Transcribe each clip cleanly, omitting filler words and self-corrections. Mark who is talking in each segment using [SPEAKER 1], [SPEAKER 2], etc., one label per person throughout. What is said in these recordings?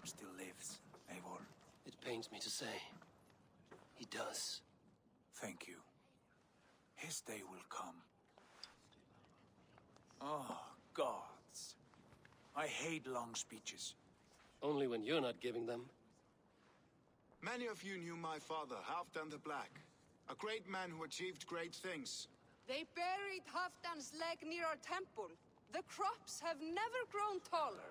[SPEAKER 1] still lives, Eivor.
[SPEAKER 2] It pains me to say. He does.
[SPEAKER 1] Thank you. His day will come. Oh, gods. I hate long speeches.
[SPEAKER 2] Only when you're not giving them.
[SPEAKER 3] Many of you knew my father, Halfdan the Black. A great man who achieved great things.
[SPEAKER 4] They buried Halfdan's leg near our temple. The crops have never grown taller.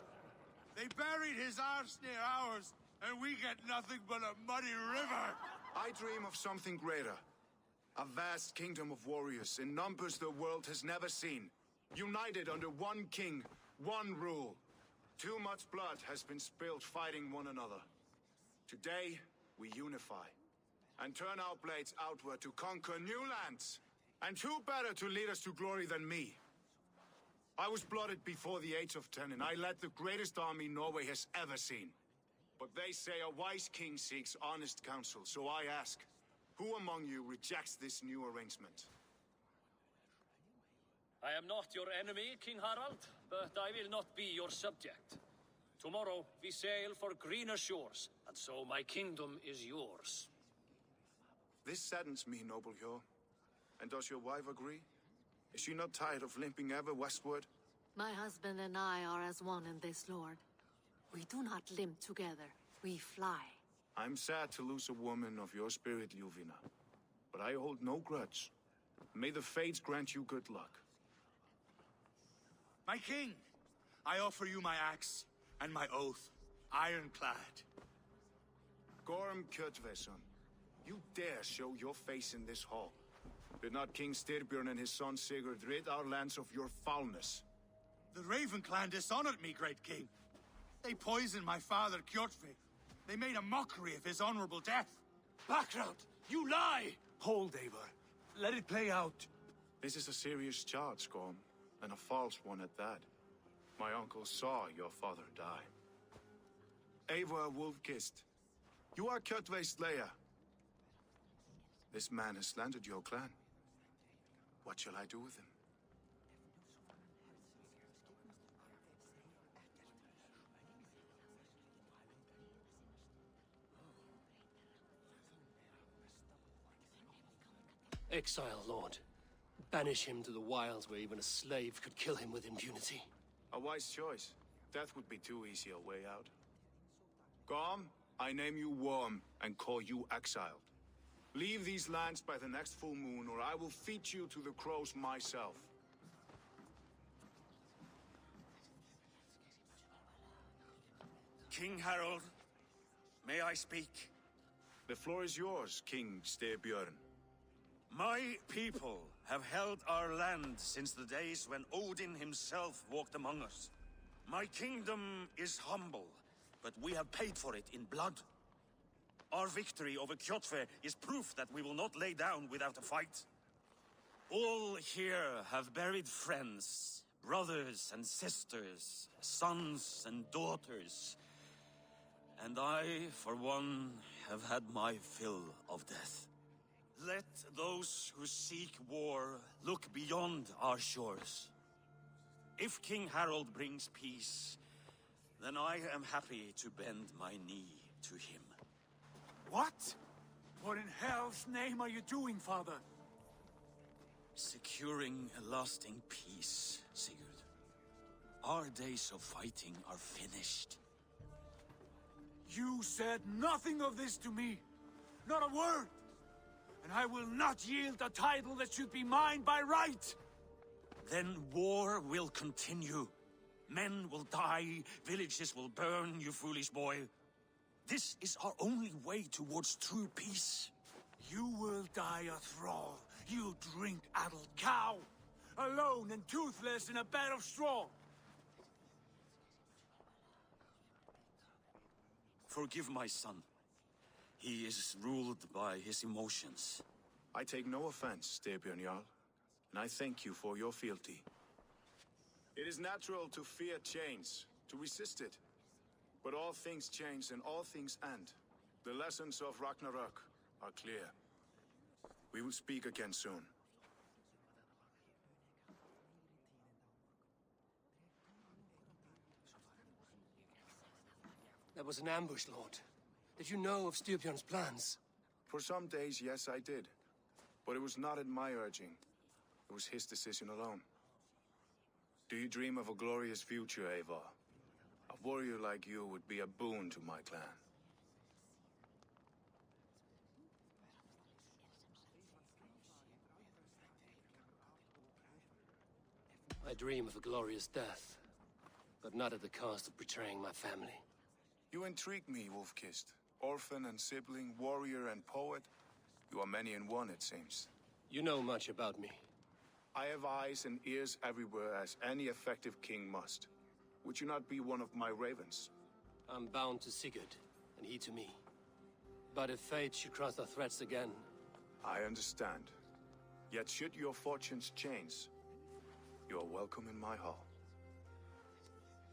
[SPEAKER 5] They buried his arse near ours, and we get nothing but a muddy river!
[SPEAKER 3] I dream of something greater. A vast kingdom of warriors in numbers the world has never seen. United under one king, one rule. Too much blood has been spilled fighting one another. Today, we unify. And turn our blades outward to conquer new lands. And who better to lead us to glory than me? I was blooded before the age of 10, and I led the greatest army Norway has ever seen. But they say a wise king seeks honest counsel, so I ask, who among you rejects this new arrangement?
[SPEAKER 6] I am not your enemy, King Harald, but I will not be your subject. Tomorrow we sail for greener shores, and so my kingdom is yours.
[SPEAKER 3] This saddens me, noble Hjor. And does your wife agree? Is she not tired of limping ever westward?
[SPEAKER 7] My husband and I are as one in this, Lord. We do not limp together, we fly.
[SPEAKER 3] I'm sad to lose a woman of your spirit, Ljuvina. But I hold no grudge. May the fates grant you good luck.
[SPEAKER 5] My king! I offer you my axe, and my oath, ironclad.
[SPEAKER 3] Gorm Kjotveson, you dare show your face in this hall. Did not King Styrbjörn and his son Sigurd rid our lands of your foulness?
[SPEAKER 5] The Raven clan dishonored me, great king. They poisoned my father, Kjotve. They made a mockery of his honorable death.
[SPEAKER 1] Background! You lie! Hold, Eivor. Let it play out.
[SPEAKER 3] This is a serious charge, Gorm, and a false one at that. My uncle saw your father die. Eivor Wolf-Kissed, you are Kjotve's slayer. This man has slandered your clan. What shall I do with him?
[SPEAKER 2] Exile, Lord. Banish him to the wilds where even a slave could kill him with impunity.
[SPEAKER 3] A wise choice. Death would be too easy a way out. Gorm, I name you Worm and call you exiled. Leave these lands by the next full moon, or I will feed you to the crows myself.
[SPEAKER 5] King Harald, may I speak?
[SPEAKER 3] The floor is yours, King Styrbjörn.
[SPEAKER 5] My people have held our land since the days when Odin himself walked among us. My kingdom is humble, but we have paid for it in blood. Our victory over Kjotve is proof that we will not lay down without a fight. All here have buried friends, brothers and sisters, sons and daughters. And I, for one, have had my fill of death. Let those who seek war look beyond our shores. If King Harald brings peace, then I am happy to bend my knee to him.
[SPEAKER 1] What? What in hell's name are you doing, father?
[SPEAKER 5] Securing a lasting peace, Sigurd. Our days of fighting are finished.
[SPEAKER 1] You said nothing of this to me. Not a word. And I will not yield a title that should be mine by right.
[SPEAKER 5] Then war will continue. Men will die, villages will burn, you foolish boy. This is our only way towards true peace.
[SPEAKER 1] You will die a thrall, you drink-addled cow. Alone and toothless in a bed of straw.
[SPEAKER 5] Forgive my son. He is ruled by his emotions.
[SPEAKER 3] I take no offense, Styrbjörn Jarl, and I thank you for your fealty. It is natural to fear change, to resist it. But all things change and all things end. The lessons of Ragnarök are clear. We will speak again soon.
[SPEAKER 2] That was an ambush, Lord. Did you know of Styrbjörn's plans?
[SPEAKER 3] For some days, yes, I did. But it was not at my urging. It was his decision alone. Do you dream of a glorious future, Eivor? A warrior like you would be a boon to my clan.
[SPEAKER 2] I dream of a glorious death, but not at the cost of betraying my family.
[SPEAKER 3] You intrigue me, Wolf-Kissed. Orphan and sibling, warrior and poet. You are many in one, it seems.
[SPEAKER 2] You know much about me.
[SPEAKER 3] I have eyes and ears everywhere, as any effective king must. Would you not be one of my ravens?
[SPEAKER 2] I'm bound to Sigurd, and he to me. But if fate should cross our threats again...
[SPEAKER 3] I understand. Yet should your fortunes change, you are welcome in my hall.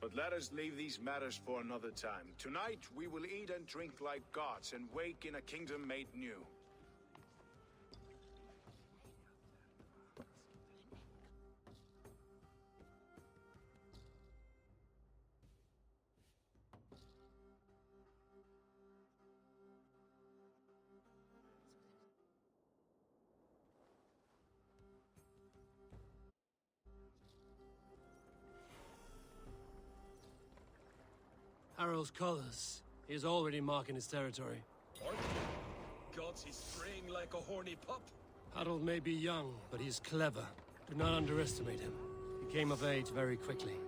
[SPEAKER 3] But let us leave these matters for another time. Tonight, we will eat and drink like gods and wake in a kingdom made new.
[SPEAKER 2] Harald's colors. He is already marking his territory.
[SPEAKER 8] Gods, he's braying like a horny pup.
[SPEAKER 2] Harald may be young, but he's clever. Do not underestimate him. He came of age very quickly.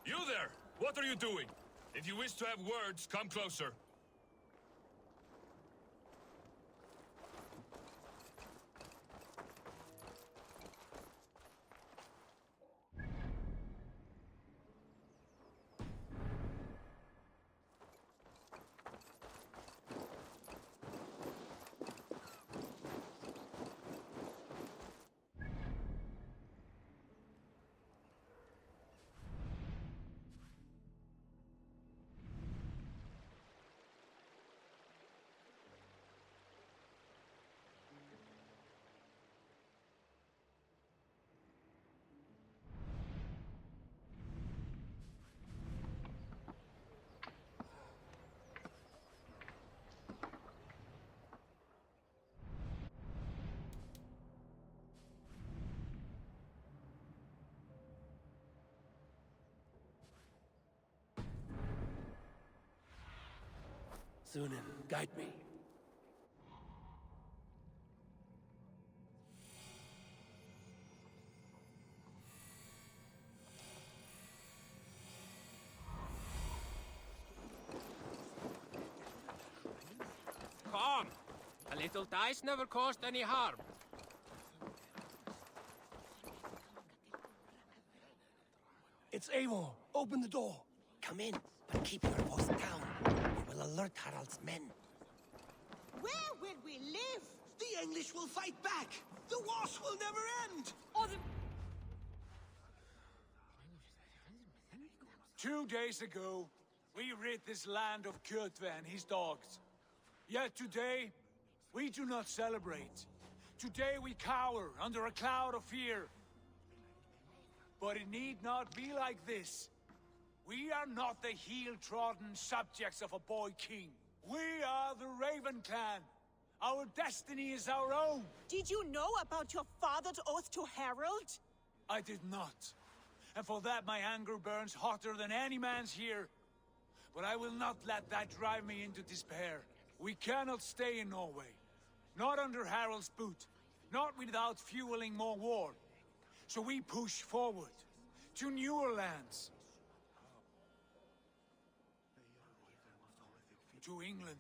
[SPEAKER 9] You there! What are you doing? If you wish to have words, come closer.
[SPEAKER 2] Sunan, guide me.
[SPEAKER 10] Come! A little dice never caused any harm.
[SPEAKER 2] It's Eivor. Open the door.
[SPEAKER 11] Come in, but keep your voice down. We will alert Harald's men.
[SPEAKER 12] Where will we live?
[SPEAKER 11] The English will fight back! The wars will never end!
[SPEAKER 12] Or the...
[SPEAKER 1] 2 days ago, we rid this land of Kjotve and his dogs. Yet today, we do not celebrate. Today we cower under a cloud of fear. But it need not be like this. We are not the heel-trodden subjects of a boy king. We are the Raven clan. Our destiny is our own.
[SPEAKER 12] Did you know about your father's oath to Harald?
[SPEAKER 1] I did not. And for that my anger burns hotter than any man's here. But I will not let that drive me into despair. We cannot stay in Norway. Not under Harald's boot. Not without fueling more war. So we push forward. To newer lands. To England.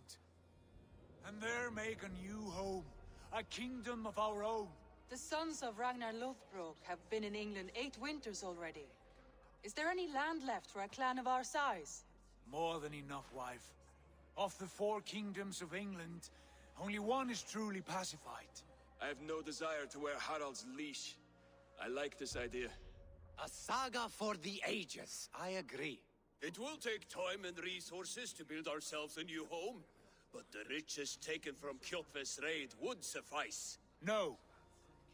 [SPEAKER 1] And there make a new home. A kingdom of our own.
[SPEAKER 4] The sons of Ragnar Lothbrok have been in England 8 winters already. Is there any land left for a clan of our size?
[SPEAKER 1] More than enough, wife. Of the 4 kingdoms of England, only one is truly pacified.
[SPEAKER 8] I have no desire to wear Harald's leash. I like this idea.
[SPEAKER 11] A saga for the ages. I agree.
[SPEAKER 13] It will take time and resources to build ourselves a new home, but the riches taken from Kjotve's raid would suffice.
[SPEAKER 1] No.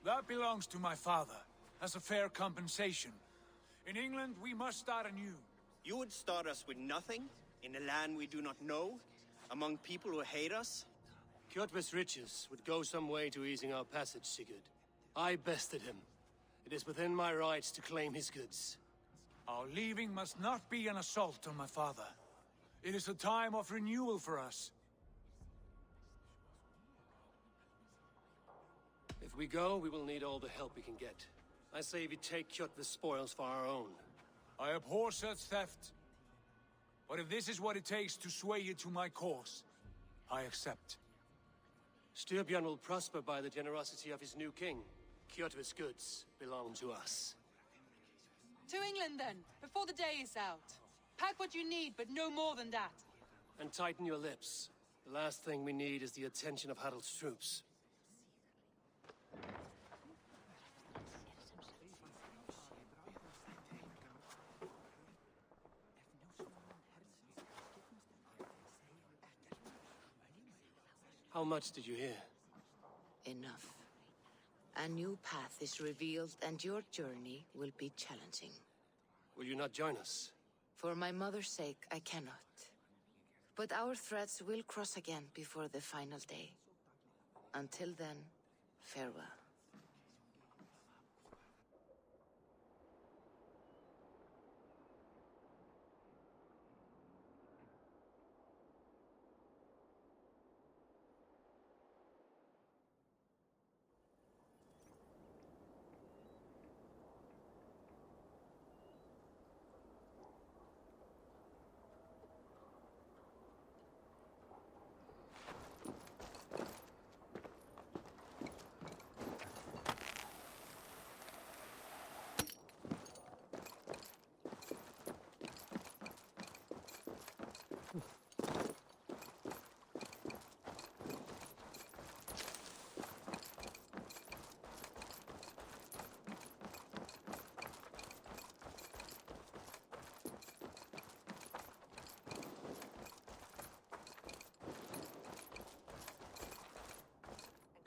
[SPEAKER 1] That belongs to my father, as a fair compensation. In England, we must start anew.
[SPEAKER 14] You would start us with nothing? In a land we do not know? Among people who hate us?
[SPEAKER 2] Kjotve's riches would go some way to easing our passage, Sigurd. I bested him. It is within my rights to claim his goods.
[SPEAKER 1] Our leaving must not be an assault on my father. It is a time of renewal for us.
[SPEAKER 2] If we go, we will need all the help we can get. I say we take Kjotve's spoils for our own.
[SPEAKER 1] I abhor such theft. But if this is what it takes to sway you to my cause, I accept.
[SPEAKER 2] Styrbjörn will prosper by the generosity of his new king. Kjotve's goods belong to us.
[SPEAKER 4] To England then, before the day is out. Pack what you need, but no more than that.
[SPEAKER 2] And tighten your lips. The last thing we need is the attention of Harald's troops. How much did you hear?
[SPEAKER 15] Enough. A new path is revealed, and your journey will be challenging.
[SPEAKER 2] Will you not join us?
[SPEAKER 15] For my mother's sake, I cannot. But our threads will cross again before the final day. Until then, farewell.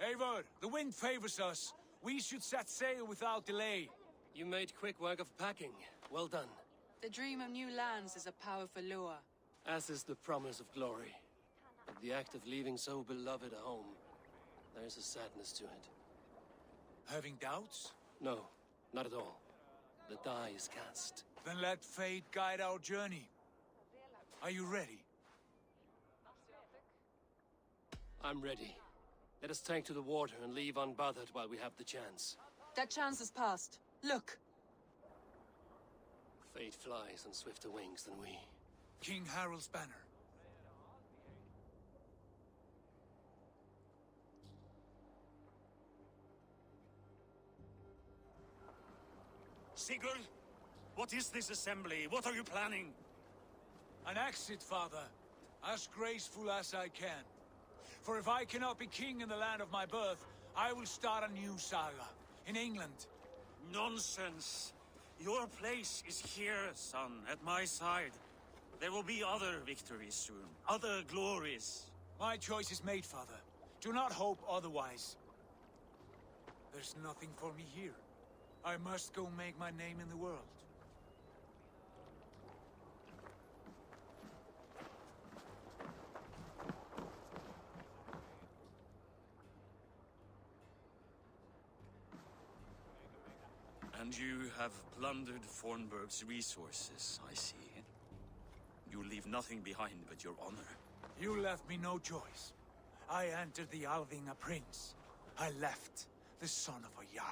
[SPEAKER 1] Eivor, the wind favors us. We should set sail without delay.
[SPEAKER 2] You made quick work of packing. Well done.
[SPEAKER 4] The dream of new lands is a powerful lure.
[SPEAKER 2] As is the promise of glory. But the act of leaving so beloved a home, there is a sadness to it.
[SPEAKER 1] Having doubts?
[SPEAKER 2] No, not at all. The die is cast.
[SPEAKER 1] Then let fate guide our journey. Are you ready?
[SPEAKER 2] I'm ready. Let us take to the water and leave unbothered while we have the chance.
[SPEAKER 4] That chance has passed. Look!
[SPEAKER 2] Fate flies on swifter wings than we.
[SPEAKER 1] King Harald's banner.
[SPEAKER 5] Sigurd, what is this assembly? What are you planning?
[SPEAKER 1] An exit, father. As graceful as I can. For if I cannot be king in the land of my birth, I will start a new saga. In England.
[SPEAKER 5] Nonsense. Your place is here, son, at my side. There will be other victories soon. Other glories.
[SPEAKER 1] My choice is made, father. Do not hope otherwise. There's nothing for me here. I must go make my name in the world.
[SPEAKER 5] And you have plundered Fornburg's resources, I see. You leave nothing behind but your honor.
[SPEAKER 1] You left me no choice. I entered the Alving a prince. I left the son of a Jarl.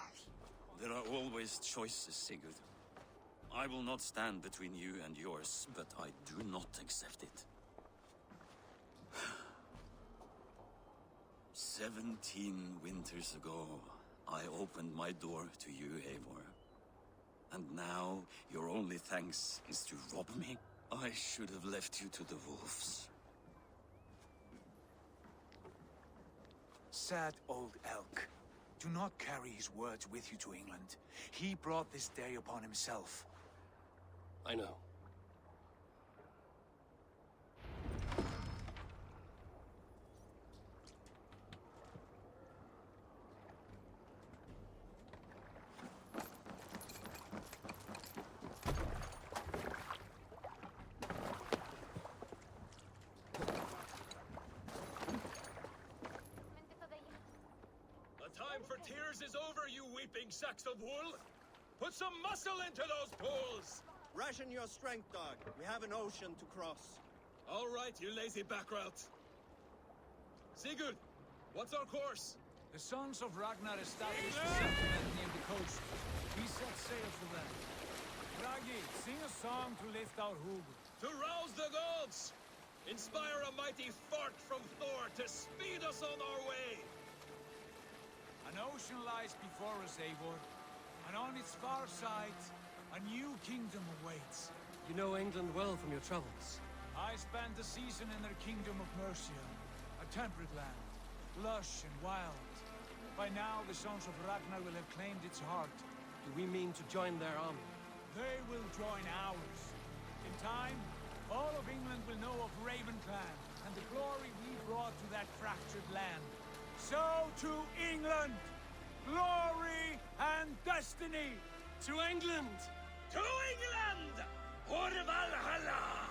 [SPEAKER 5] There are always choices, Sigurd. I will not stand between you and yours, but I do not accept it. 17 winters ago, I opened my door to you, Eivor. And now, your only thanks is to rob me? I should have left you to the wolves.
[SPEAKER 1] Sad old elk. Do not carry his words with you to England. He brought this day upon himself.
[SPEAKER 2] I know.
[SPEAKER 9] The time for tears is over, you weeping sacks of wool! Put some muscle into those poles!
[SPEAKER 14] Ration your strength, dog. We have an ocean to cross.
[SPEAKER 9] All right, you lazy backrout. Sigurd, what's our course?
[SPEAKER 1] The sons of Ragnar established a settlement near the coast. We set sail for them. Ragi, sing a song to lift our hoob.
[SPEAKER 9] To rouse the gods! Inspire a mighty fart from Thor to speed us on our way!
[SPEAKER 1] An ocean lies before us, Eivor, and on its far side, a new kingdom awaits.
[SPEAKER 2] You know England well from your travels.
[SPEAKER 1] I spent a season in their kingdom of Mercia, a temperate land, lush and wild. By now, the sons of Ragnar will have claimed its heart.
[SPEAKER 2] Do we mean to join their army?
[SPEAKER 1] They will join ours. In time, all of England will know of Ravenclan and the glory we brought to that fractured land. So to England! Glory and destiny!
[SPEAKER 2] To England!
[SPEAKER 9] To England! For Valhalla!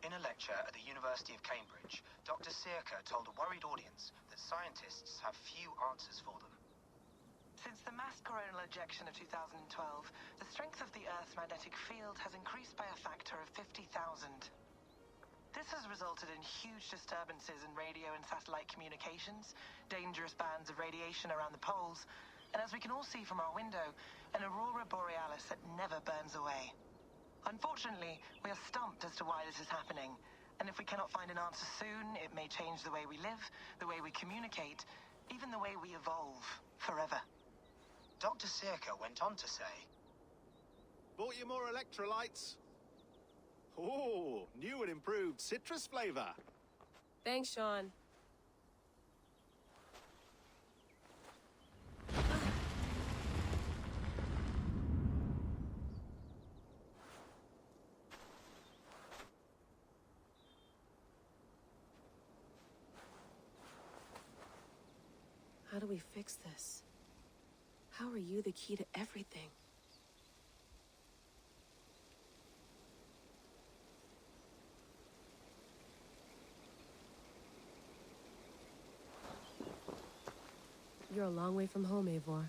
[SPEAKER 16] In a lecture at the University of Cambridge, Dr. Sirka told a worried audience that scientists have few answers for them.
[SPEAKER 17] Since the mass coronal ejection of 2012, the strength of the Earth's magnetic field has increased by a factor of 50,000. This has resulted in huge disturbances in radio and satellite communications, dangerous bands of radiation around the poles, and as we can all see from our window, an aurora borealis that never burns away. Unfortunately, we are stumped as to why this is happening, and if we cannot find an answer soon, it may change the way we live, the way we communicate, even the way we evolve, forever.
[SPEAKER 16] Dr. Sirka went on to say,
[SPEAKER 18] Bought you more electrolytes? Oh, new and improved citrus flavor.
[SPEAKER 19] Thanks, Sean.
[SPEAKER 20] How do we fix this? How are you the key to everything?
[SPEAKER 19] You're a long way from home, Eivor.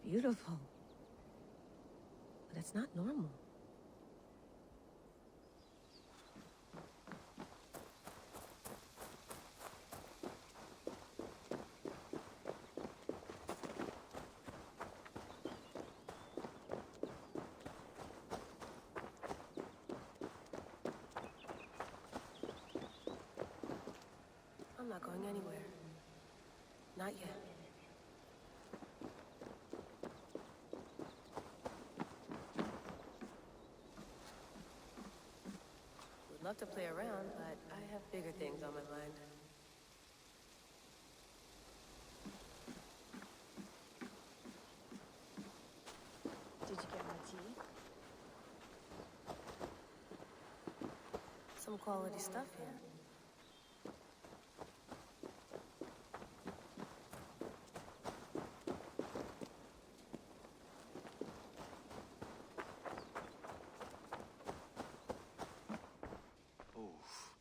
[SPEAKER 19] Beautiful. But it's not normal. I'm not going anywhere. Not yet. Would love to play around, but I have bigger things on my mind.
[SPEAKER 20] Did you get my tea?
[SPEAKER 19] Some quality stuff here.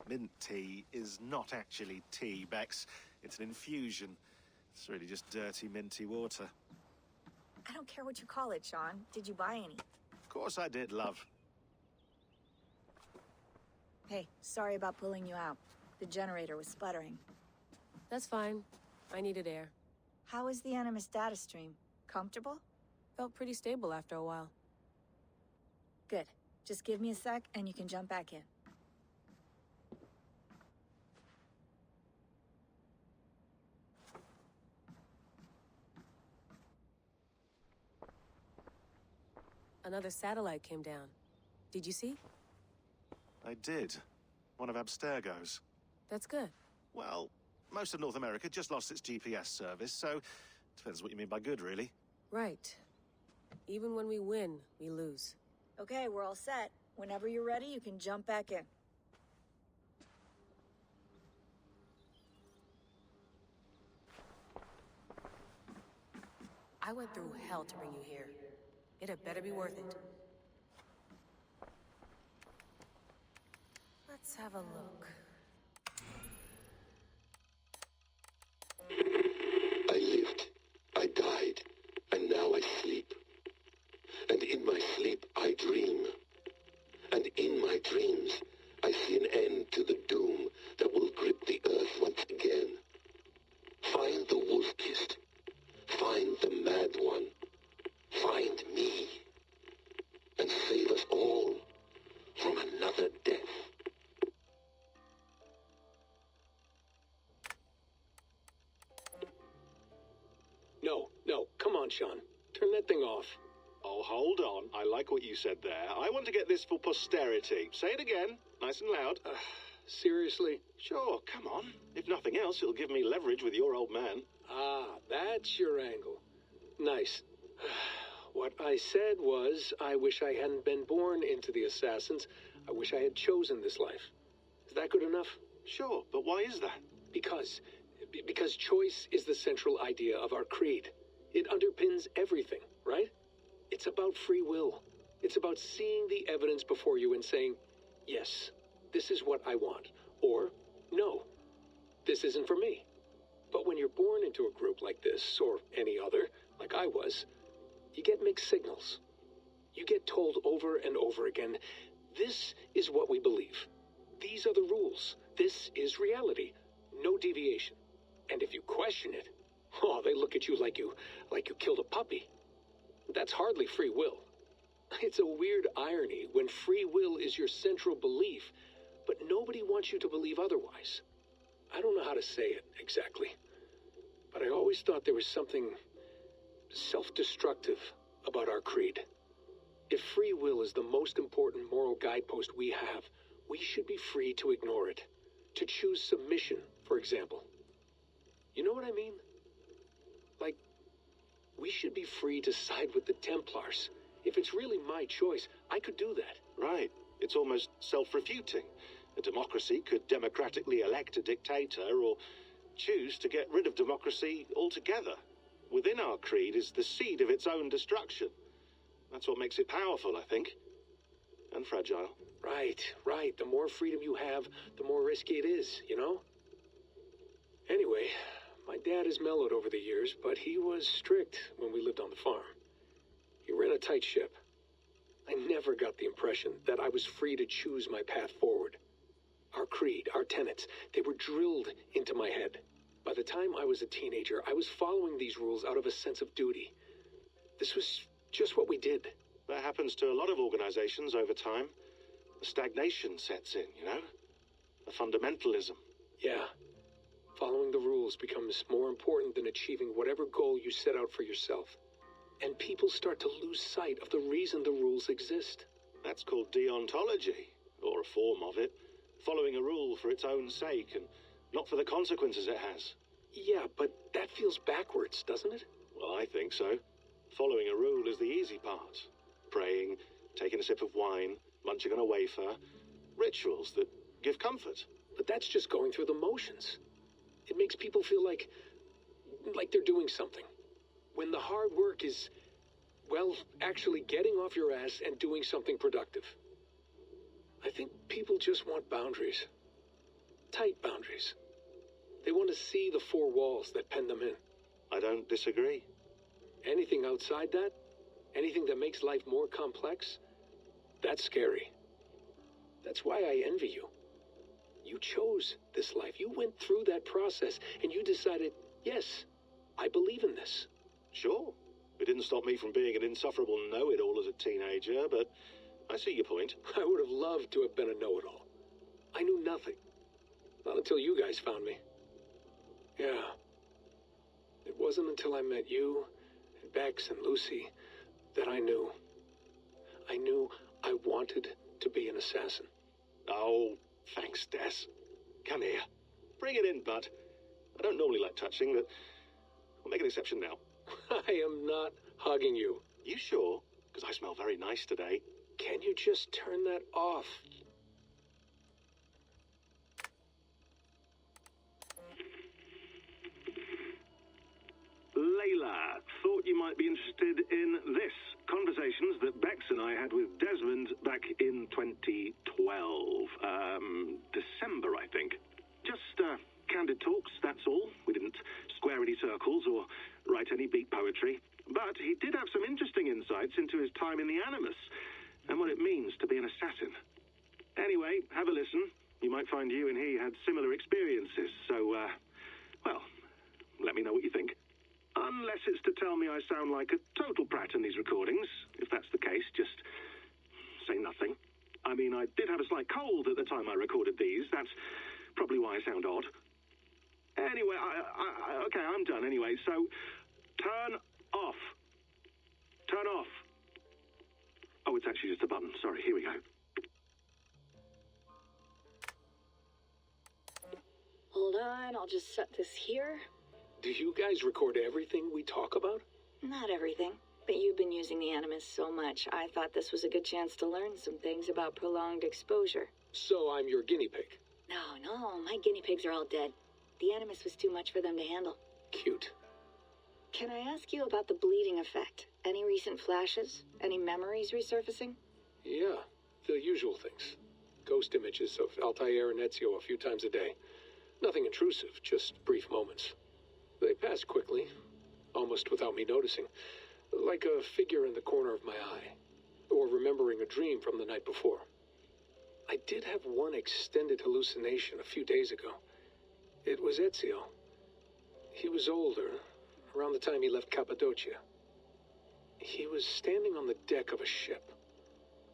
[SPEAKER 18] Mint tea is not actually tea, Bex. It's an infusion. It's really just dirty, minty water.
[SPEAKER 21] I don't care what you call it, Sean. Did you buy any?
[SPEAKER 18] Of course I did, love.
[SPEAKER 21] Hey, sorry about pulling you out. The generator was sputtering.
[SPEAKER 19] That's fine. I needed air.
[SPEAKER 21] How is the Animus data stream? Comfortable?
[SPEAKER 19] Felt pretty stable after a while.
[SPEAKER 21] Good. Just give me a sec and you can jump back in.
[SPEAKER 19] Another satellite came down. Did you see?
[SPEAKER 18] I did. One of Abstergo's.
[SPEAKER 19] That's good.
[SPEAKER 18] Well, most of North America just lost its GPS service, so depends what you mean by good, really.
[SPEAKER 19] Right. Even when we win, we lose.
[SPEAKER 21] Okay, we're all set. Whenever you're ready, you can jump back in.
[SPEAKER 19] I went through hell to bring you here. It had better be worth it. Let's have a look.
[SPEAKER 22] I lived, I died, and now I sleep. And in my sleep I dream. And in my dreams I see an end to the doom that will grip the earth once again. Find the wolf-kissed. Find the mad one. Find me. And save us all from another death.
[SPEAKER 23] No, come on, Sean. Turn that thing off.
[SPEAKER 18] Oh, hold on. I like what you said there. I want to get this for posterity. Say it again, nice and loud.
[SPEAKER 23] Seriously?
[SPEAKER 18] Sure, come on. If nothing else, it'll give me leverage with your old man.
[SPEAKER 23] Ah, that's your angle. Nice. What I said was, I wish I hadn't been born into the Assassins. I wish I had chosen this life. Is that good enough?
[SPEAKER 18] Sure, but why is that?
[SPEAKER 23] Because choice is the central idea of our creed. It underpins everything, right? It's about free will. It's about seeing the evidence before you and saying, yes, this is what I want. Or, no, this isn't for me. But when you're born into a group like this, or any other, like I was, you get mixed signals. You get told over and over again, this is what we believe. These are the rules. This is reality. No deviation. And if you question it, oh, they look at you like you killed a puppy. That's hardly free will. It's a weird irony when free will is your central belief, but nobody wants you to believe otherwise. I don't know how to say it exactly, but I always thought there was something self-destructive about our creed. If free will is the most important moral guidepost we have, we should be free to ignore it. To choose submission, for example. You know what I mean? Like, we should be free to side with the Templars. If it's really my choice, I could do that.
[SPEAKER 18] Right. It's almost self-refuting. A democracy could democratically elect a dictator or choose to get rid of democracy altogether. Within our creed is the seed of its own destruction. That's what makes it powerful, I think. And fragile.
[SPEAKER 23] Right. The more freedom you have, the more risky it is, you know? Anyway, My dad has mellowed over the years, but he was strict when we lived on the farm. He ran a tight ship. I never got the impression that I was free to choose my path forward. Our creed, our tenets, they were drilled into my head. By the time I was a teenager, I was following these rules out of a sense of duty. This was just what we did.
[SPEAKER 18] That happens to a lot of organizations over time. The stagnation sets in, you know? The fundamentalism.
[SPEAKER 23] Yeah. Following the rules becomes more important than achieving whatever goal you set out for yourself. And people start to lose sight of the reason the rules exist.
[SPEAKER 18] That's called deontology, or a form of it. Following a rule for its own sake, and not for the consequences it has.
[SPEAKER 23] Yeah, but that feels backwards, doesn't it?
[SPEAKER 18] Well, I think so. Following a rule is the easy part. Praying, taking a sip of wine, munching on a wafer. Rituals that give comfort.
[SPEAKER 23] But that's just going through the motions. It makes people feel like they're doing something. When the hard work is, well, actually getting off your ass and doing something productive. I think people just want boundaries. Tight boundaries. They want to see the four walls that pen them in.
[SPEAKER 18] I don't disagree.
[SPEAKER 23] Anything outside that, anything that makes life more complex, that's scary. That's why I envy you. You chose this life. You went through that process, and you decided, yes, I believe in this.
[SPEAKER 18] Sure. It didn't stop me from being an insufferable know-it-all as a teenager, but I see your point.
[SPEAKER 23] I would have loved to have been a know-it-all. I knew nothing. Not until you guys found me. Yeah. It wasn't until I met you, and Bex, and Lucy, that I knew. I knew I wanted to be an assassin.
[SPEAKER 18] Oh, thanks, Des. Come here. Bring it in, bud. I don't normally like touching, but I'll make an exception now.
[SPEAKER 23] I am not hugging you.
[SPEAKER 18] You sure? Because I smell very nice today.
[SPEAKER 23] Can you just turn that off?
[SPEAKER 18] Layla, thought you might be interested in this. Conversations that Bex and I had with Desmond back in 2012. December, I think. Just candid talks, that's all. We didn't square any circles or write any beat poetry. But he did have some interesting insights into his time in the Animus and what it means to be an assassin. Anyway, have a listen. You might find you and he had similar experiences. So, well, let me know what you think. Unless it's to tell me I sound like a total prat in these recordings. If that's the case, just say nothing. I mean, I did have a slight cold at the time I recorded these. That's probably why I sound odd. Anyway, okay, I'm done anyway. So, turn off. Turn off. Oh, it's actually just a button. Sorry, here we go.
[SPEAKER 21] Hold on, I'll just set this here.
[SPEAKER 23] Do you guys record everything we talk about?
[SPEAKER 21] Not everything, but you've been using the Animus so much, I thought this was a good chance to learn some things about prolonged exposure.
[SPEAKER 23] So I'm your guinea pig?
[SPEAKER 21] No, my guinea pigs are all dead. The Animus was too much for them to handle.
[SPEAKER 23] Cute.
[SPEAKER 21] Can I ask you about the bleeding effect? Any recent flashes? Any memories resurfacing?
[SPEAKER 23] Yeah, the usual things. Ghost images of Altair and Ezio a few times a day. Nothing intrusive, just brief moments. They pass quickly, almost without me noticing, like a figure in the corner of my eye, or remembering a dream from the night before. I did have one extended hallucination a few days ago. It was Ezio. He was older, around the time he left Cappadocia. He was standing on the deck of a ship,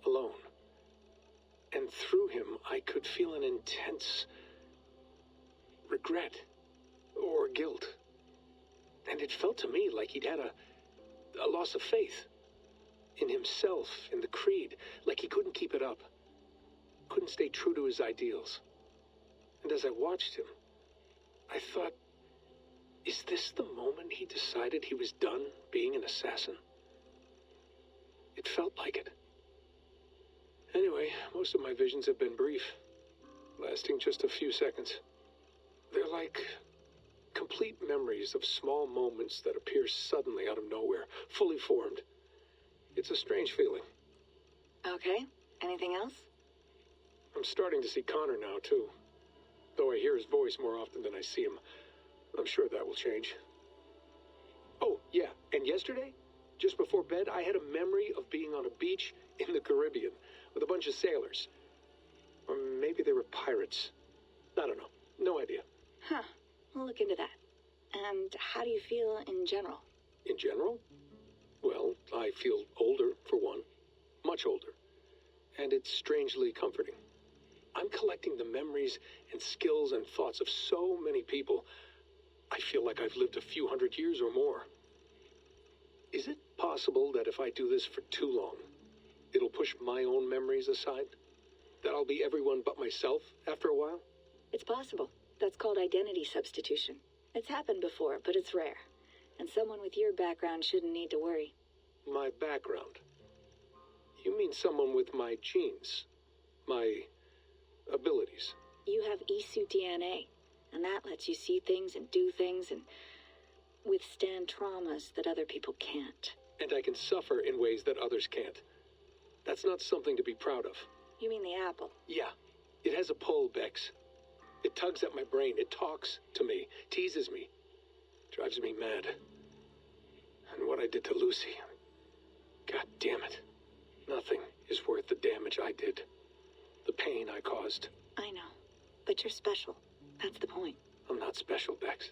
[SPEAKER 23] alone. And through him, I could feel an intense regret or guilt. And it felt to me like he'd had a loss of faith in himself, in the creed, like he couldn't keep it up, couldn't stay true to his ideals. And as I watched him, I thought, is this the moment he decided he was done being an assassin? It felt like it. Anyway, most of my visions have been brief, lasting just a few seconds. They're like complete memories of small moments that appear suddenly out of nowhere, fully formed. It's a strange feeling.
[SPEAKER 21] Okay, anything else?
[SPEAKER 23] I'm starting to see Connor now, too. Though I hear his voice more often than I see him. I'm sure that will change. Oh, yeah, and yesterday, just before bed, I had a memory of being on a beach in the Caribbean with a bunch of sailors. Or maybe they were pirates. I don't know. No idea.
[SPEAKER 21] Huh. We'll look into that. And how do you feel in general?
[SPEAKER 23] In general? Well, I feel older, for one. Much older. And it's strangely comforting. I'm collecting the memories and skills and thoughts of so many people. I feel like I've lived a few hundred years or more. Is it possible that if I do this for too long, it'll push my own memories aside? That I'll be everyone but myself after a while?
[SPEAKER 21] It's possible. That's called identity substitution. It's happened before, but it's rare. And someone with your background shouldn't need to worry.
[SPEAKER 23] My background? You mean someone with my genes? My abilities?
[SPEAKER 21] You have Isu DNA, and that lets you see things and do things and withstand traumas that other people can't.
[SPEAKER 23] And I can suffer in ways that others can't. That's not something to be proud of.
[SPEAKER 21] You mean the apple?
[SPEAKER 23] Yeah. It has a pull, Bex. It tugs at my brain. It talks to me. Teases me. Drives me mad. And what I did to Lucy... God damn it. Nothing is worth the damage I did. The pain I caused.
[SPEAKER 21] I know. But you're special. That's the point.
[SPEAKER 23] I'm not special, Bex.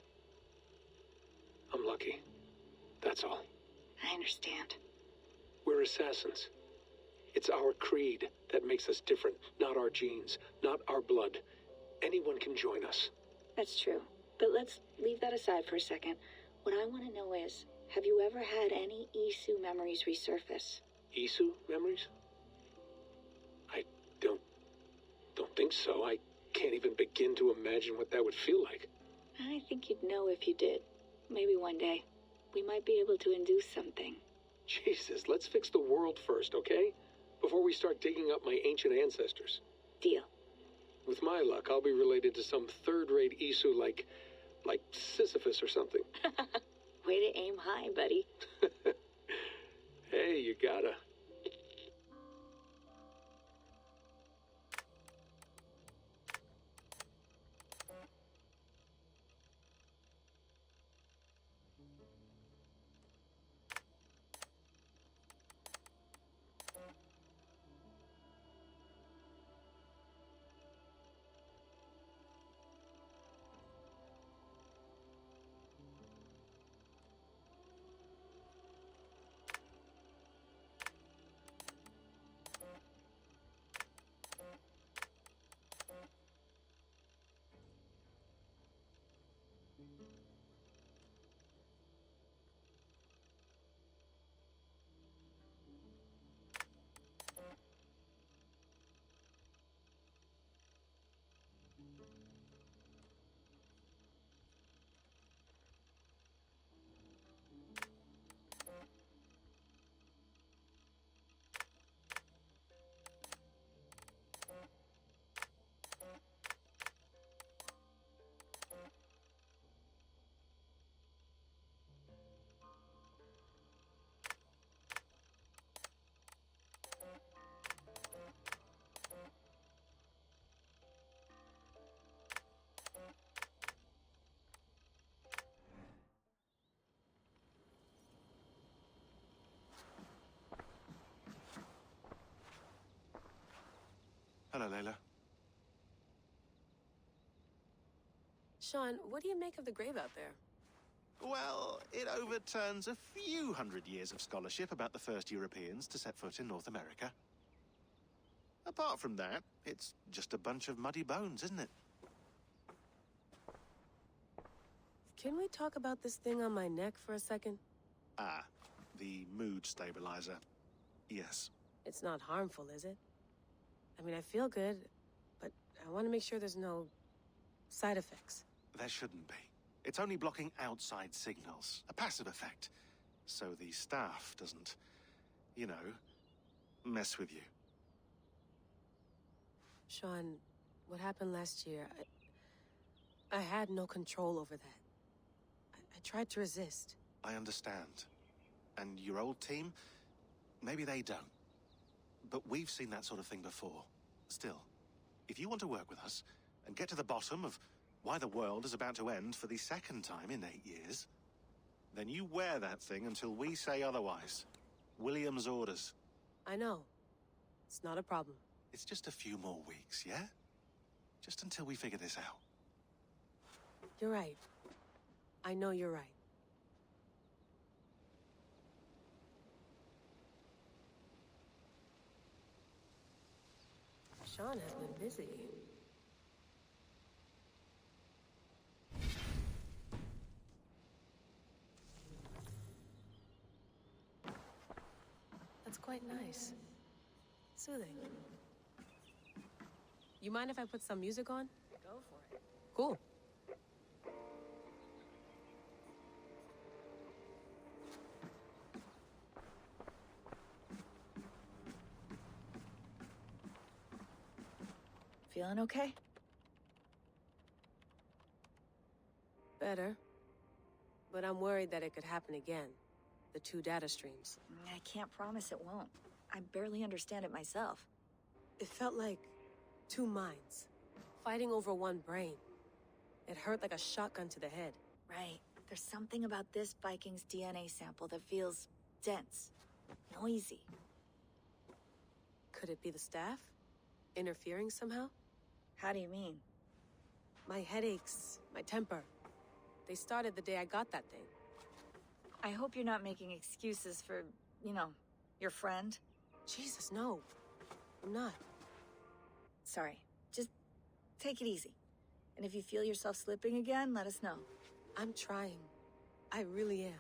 [SPEAKER 23] I'm lucky. That's all.
[SPEAKER 21] I understand.
[SPEAKER 23] We're assassins. It's our creed that makes us different, not our genes, not our blood. Anyone can join us.
[SPEAKER 21] That's true. But let's leave that aside for a second. What I want to know is, have you ever had any Isu memories resurface?
[SPEAKER 23] Isu memories? I don't think so. I can't even begin to imagine what that would feel like.
[SPEAKER 21] I think you'd know if you did. Maybe one day. We might be able to induce something.
[SPEAKER 23] Jesus, let's fix the world first, okay? Before we start digging up my ancient ancestors.
[SPEAKER 21] Deal.
[SPEAKER 23] With my luck, I'll be related to some third-rate Isu like Sisyphus or something.
[SPEAKER 21] Way to aim high, buddy.
[SPEAKER 23] Hey, you gotta.
[SPEAKER 3] Hello, Layla.
[SPEAKER 20] Sean, what do you make of the grave out there?
[SPEAKER 3] Well, it overturns a few hundred years of scholarship about the first Europeans to set foot in North America. Apart from that, it's just a bunch of muddy bones, isn't it?
[SPEAKER 20] Can we talk about this thing on my neck for a second?
[SPEAKER 3] Ah, the mood stabilizer. Yes.
[SPEAKER 20] It's not harmful, is it? I mean, I feel good, but I want to make sure there's no side effects.
[SPEAKER 3] There shouldn't be. It's only blocking outside signals, a passive effect. So the staff doesn't, you know, mess with you.
[SPEAKER 20] Sean, what happened last year, I had no control over that. I tried to resist.
[SPEAKER 3] I understand. And your old team, maybe they don't. But we've seen that sort of thing before. Still, if you want to work with us and get to the bottom of why the world is about to end for the second time in 8 years, then you wear that thing until we say otherwise. William's orders.
[SPEAKER 20] I know. It's not a problem.
[SPEAKER 3] It's just a few more weeks, yeah? Just until we figure this out.
[SPEAKER 20] You're right. I know you're right. Sean has been busy. That's quite nice. Soothing. You mind if I put some music on? Go for it. Cool.
[SPEAKER 6] Feeling okay?
[SPEAKER 20] Better. But I'm worried that it could happen again. The 2 data streams.
[SPEAKER 6] I can't promise it won't. I barely understand it myself.
[SPEAKER 20] It felt like 2 minds, fighting over 1 brain. It hurt like a shotgun to the head.
[SPEAKER 6] Right. There's something about this Viking's DNA sample that feels dense, noisy.
[SPEAKER 20] Could it be the staff? Interfering somehow?
[SPEAKER 6] How do you mean?
[SPEAKER 20] My headaches, my temper. They started the day I got that thing.
[SPEAKER 6] I hope you're not making excuses for, you know, your friend.
[SPEAKER 20] Jesus, no. I'm not.
[SPEAKER 6] Sorry. Just take it easy. And if you feel yourself slipping again, let us know.
[SPEAKER 20] I'm trying. I really am.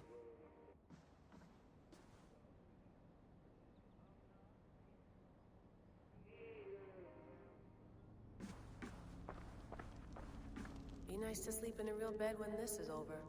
[SPEAKER 20] Be nice to sleep in a real bed when this is over.